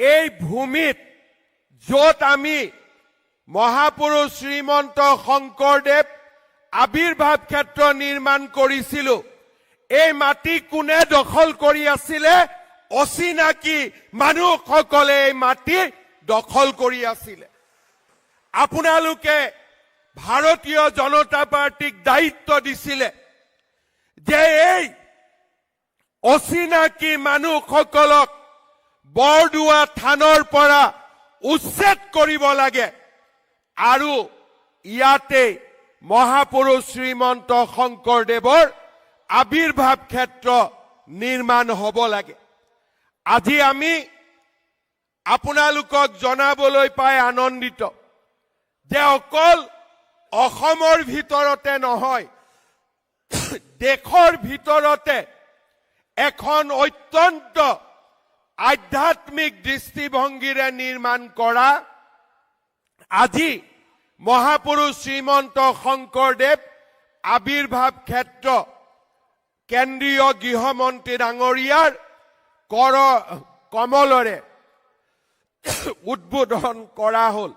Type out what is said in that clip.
এই ভূমিত য'ত আমি মহাপুৰুষ শ্ৰীমন্ত শংকৰদেৱ আবিৰ্ভাৱ ক্ষেত্ৰ নিৰ্মাণ কৰিছিলো, এই মাটি কোনে দখল কৰি আছিলে? অচিনাকি মানুহসকলে এই মাটি দখল কৰি আছিলে। আপোনালোকে ভাৰতীয় জনতা পাৰ্টিক দায়িত্ব দিছিলে যে এই অচিনাকি মানুহসকলক বৰদোৱা থানৰ পৰা উচ্ছেদ কৰিব লাগে আৰু ইয়াতে মহাপুৰুষ শ্ৰীমন্ত শংকৰদেৱৰ আবিৰ্ভাৱ ক্ষেত্ৰ নিৰ্মাণ হ'ব লাগে। আজি আমি আপোনালোকক জনাবলৈ পাই আনন্দিত যে অকল অসমৰ ভিতৰতে নহয়, দেশৰ ভিতৰতে এখন অত্যন্ত আধ্যাত্মিক দৃষ্টিভংগীৰে নিৰ্মাণ কৰা আজি মহাপুৰুষ শ্ৰীমন্ত শংকৰদেৱ আবিৰ্ভাৱ ক্ষেত্ৰ কেন্দ্ৰীয় গৃহমন্ত্ৰী ডাঙৰীয়াৰ কমলেৰে উদ্বোধন কৰা হ'ল।